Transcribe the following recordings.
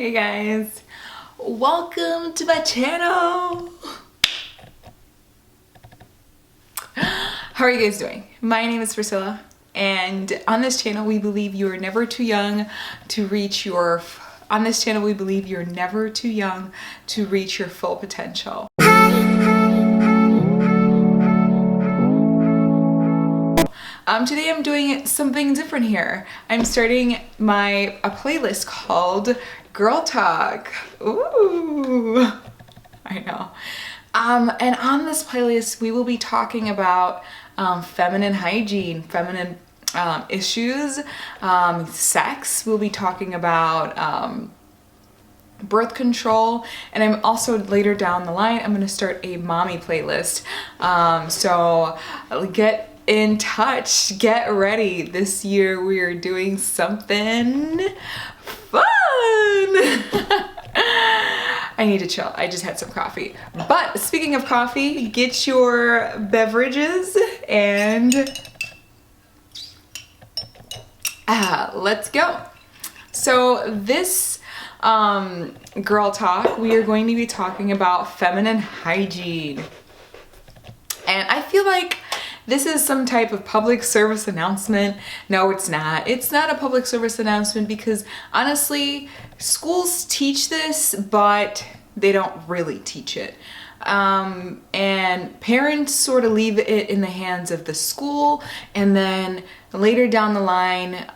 Hey guys, welcome to my channel. How are you guys doing? My name is Priscilla, and on this channel we believe you are never too young to reach your full potential. Today I'm doing something different here. I'm starting a playlist called Girl Talk. Ooh, I know. And on this playlist we will be talking about feminine hygiene, feminine issues, sex. We'll be talking about birth control, and I'm also later down the line I'm going to start a mommy playlist. So get in touch, get ready. This year we are doing something fun. I need to chill. I just had some coffee. But speaking of coffee, get your beverages and let's go. So this girl talk, we are going to be talking about feminine hygiene. And I feel like this is some type of public service announcement. No, it's not. It's not a public service announcement because honestly, schools teach this, but they don't really teach it. And parents sort of leave it in the hands of the school, and then later down the line,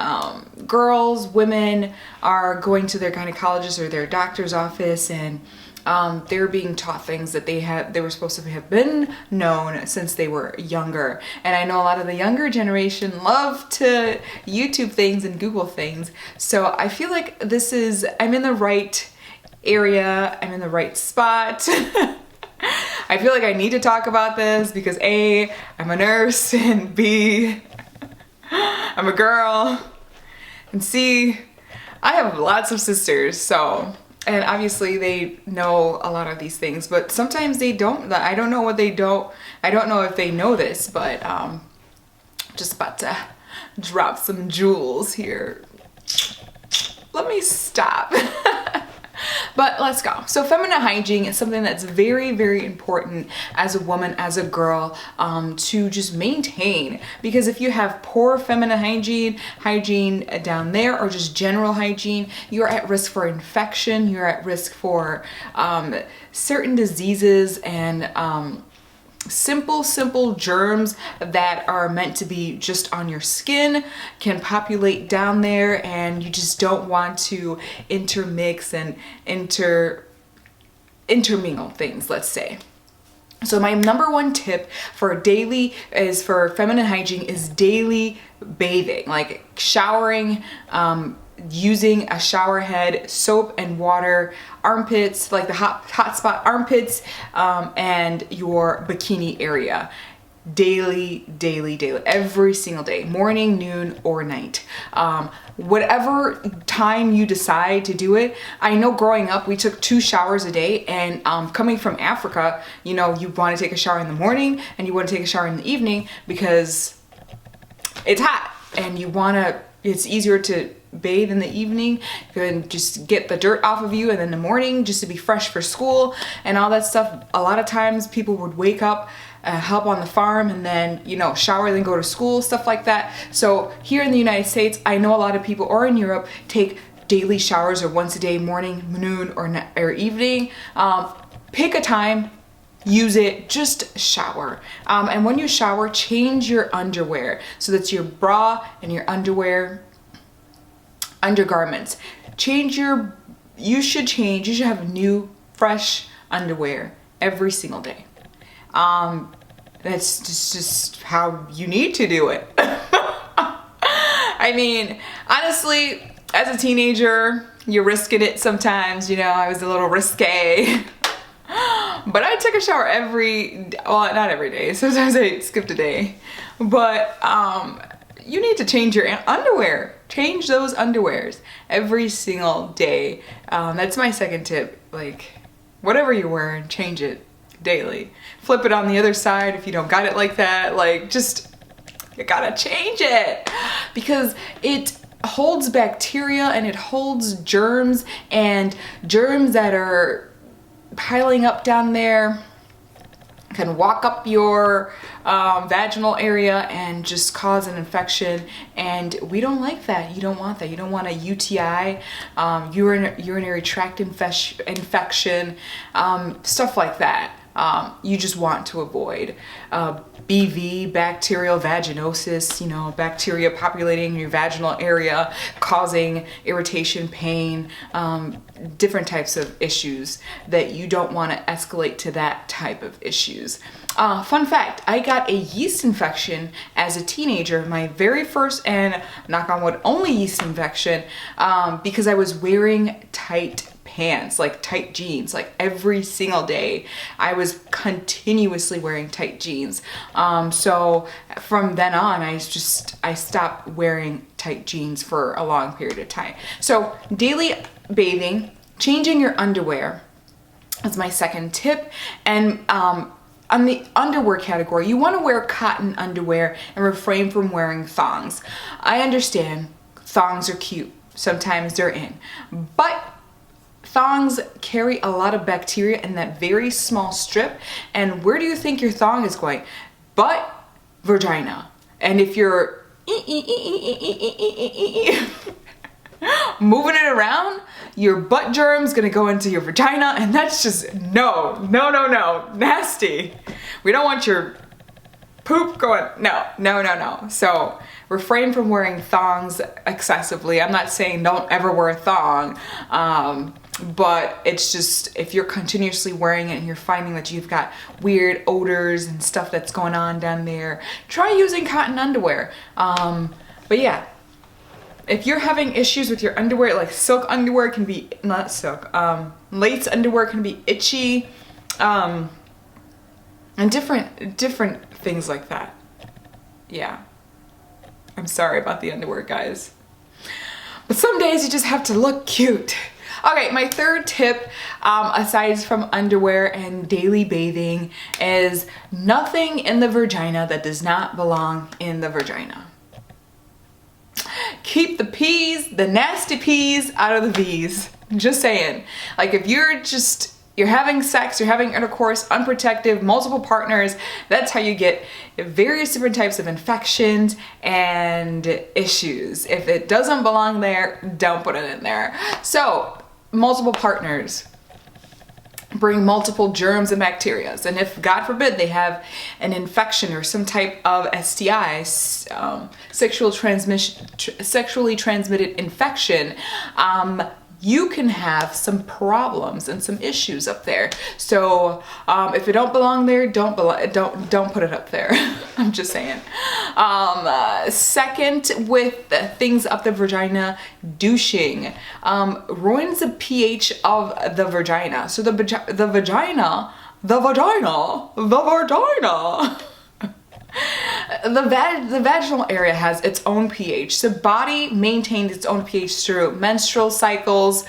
girls, women are going to their gynecologist or their doctor's office, and they're being taught things that they were supposed to have been known since they were younger. And I know a lot of the younger generation love to YouTube things and Google things. So I feel like I'm in the right area, I'm in the right spot. I feel like I need to talk about this because A, I'm a nurse, and B, I'm a girl, and C, I have lots of sisters, so, and obviously they know a lot of these things, but sometimes they don't. I don't know if they know this, but just about to drop some jewels here. Let me stop. But let's go. So feminine hygiene is something that's very, very important as a woman, as a girl, to just maintain. Because if you have poor feminine hygiene down there, or just general hygiene, you're at risk for infection, you're at risk for certain diseases and simple germs that are meant to be just on your skin can populate down there, and you just don't want to intermix and intermingle things, let's say. So my number one tip for feminine hygiene is daily bathing, like showering, using a shower head, soap and water, armpits, like the hot spot armpits, and your bikini area. Daily, every single day, morning, noon, or night. Whatever time you decide to do it. I know growing up we took 2 showers a day, and coming from Africa, you know, you want to take a shower in the morning and you want to take a shower in the evening because it's hot, and it's easier to bathe in the evening and just get the dirt off of you, and then in the morning just to be fresh for school and all that stuff. A lot of times people would wake up, help on the farm, and then, you know, shower, then go to school, stuff like that. So here in the United States, I know a lot of people, or in Europe, take daily showers, or once a day, morning, noon, or evening. Pick a time, use it, just shower. And when you shower, change your underwear. So that's your bra and your undergarments. You should have new, fresh underwear every single day. That's just how you need to do it. I mean, honestly, as a teenager, you're risking it sometimes, you know, I was a little risque. But I took a shower not every day, sometimes I skipped a day. But you need to change your underwear. Change those underwears every single day. That's my second tip. Like, whatever you're wearing, change it daily. Flip it on the other side if you don't got it like that. Like, just, you gotta change it. Because holds bacteria and it holds germs, and germs that are piling up down there can walk up your vaginal area and just cause an infection, and we don't like that. You don't want that. You don't want a UTI, urinary tract infection, stuff like that. You just want to avoid BV, bacterial vaginosis, you know, bacteria populating your vaginal area, causing irritation, pain, different types of issues that you don't want to escalate to that type of issues. Fun fact, I got a yeast infection as a teenager, my very first and, knock on wood, only yeast infection, because I was wearing tight pants, like tight jeans, like every single day. I was continuously wearing tight jeans. So from then on, I stopped wearing tight jeans for a long period of time. So daily bathing, changing your underwear is my second tip. And on the underwear category, you want to wear cotton underwear and refrain from wearing thongs. I understand thongs are cute. Sometimes they're in, but thongs carry a lot of bacteria in that very small strip. And where do you think your thong is going? Butt, vagina. And if you're moving it around, your butt germ's gonna go into your vagina, and that's just no, nasty. We don't want your poop going, no. So refrain from wearing thongs excessively. I'm not saying don't ever wear a thong, but it's just, if you're continuously wearing it and you're finding that you've got weird odors and stuff that's going on down there, try using cotton underwear. But yeah, if you're having issues with your underwear, like silk underwear can be, not silk, lace underwear can be itchy, and different things like that. Yeah. I'm sorry about the underwear, guys. But some days you just have to look cute. Okay, my third tip, aside from underwear and daily bathing, is nothing in the vagina that does not belong in the vagina. Keep the P's, the nasty P's, out of the V's. Just saying. Like if you're having sex, you're having intercourse, unprotected, multiple partners, that's how you get various different types of infections and issues. If it doesn't belong there, don't put it in there. So, multiple partners bring multiple germs and bacteria. And if, God forbid, they have an infection or some type of STI, sexually transmitted infection, you can have some problems and some issues up there. So if it don't belong there, don't put it up there. I'm just saying. Second, with things up the vagina, douching ruins the pH of the vagina. So the vagina. The vaginal area has its own pH. So body maintains its own pH through menstrual cycles,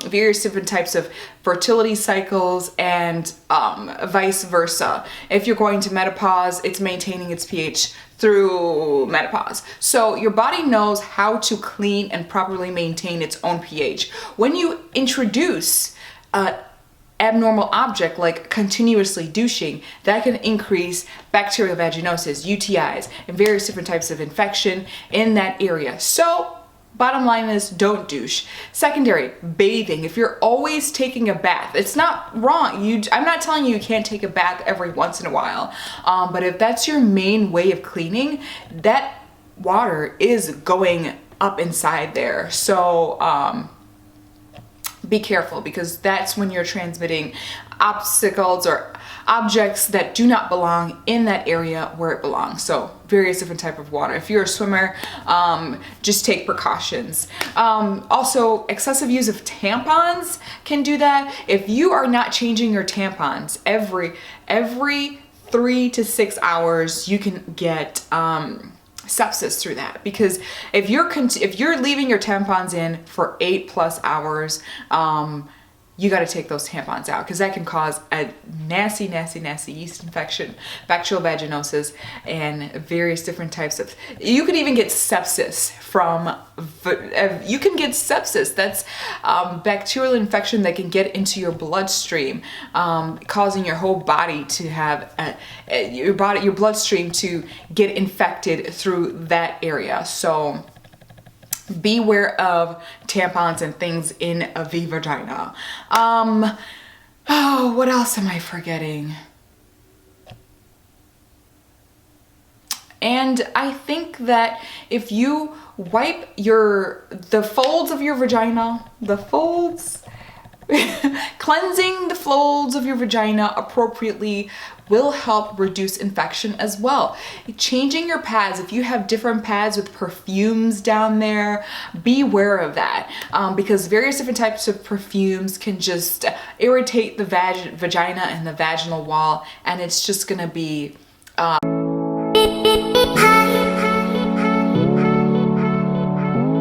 various different types of fertility cycles, and vice versa. If you're going to menopause, it's maintaining its pH through menopause. So your body knows how to clean and properly maintain its own pH. When you introduce abnormal object like continuously douching, that can increase bacterial vaginosis, UTIs, and various different types of infection in that area. So bottom line is, don't douche. Secondary, bathing. If you're always taking a bath, it's not wrong. I'm not telling you can't take a bath every once in a while, but if that's your main way of cleaning, that water is going up inside there. So be careful, because that's when you're transmitting obstacles or objects that do not belong in that area where it belongs. So various different type of water. If you're a swimmer, just take precautions. Also, excessive use of tampons can do that. If you are not changing your tampons every 3 to 6 hours, you can get sepsis through that. Because if you're leaving your tampons in for 8+ hours, you got to take those tampons out, because that can cause a nasty, nasty, nasty yeast infection, bacterial vaginosis, and various different types of, you could even get sepsis from, you can get sepsis. That's bacterial infection that can get into your bloodstream, causing your whole body to have, your bloodstream to get infected through that area. So beware of tampons and things in the vagina. Oh, what else am I forgetting? And I think that if you wipe the folds of your vagina, cleansing the folds of your vagina appropriately will help reduce infection as well. Changing your pads, if you have different pads with perfumes down there, beware of that, because various different types of perfumes can just irritate the vagina and the vaginal wall, and it's just gonna be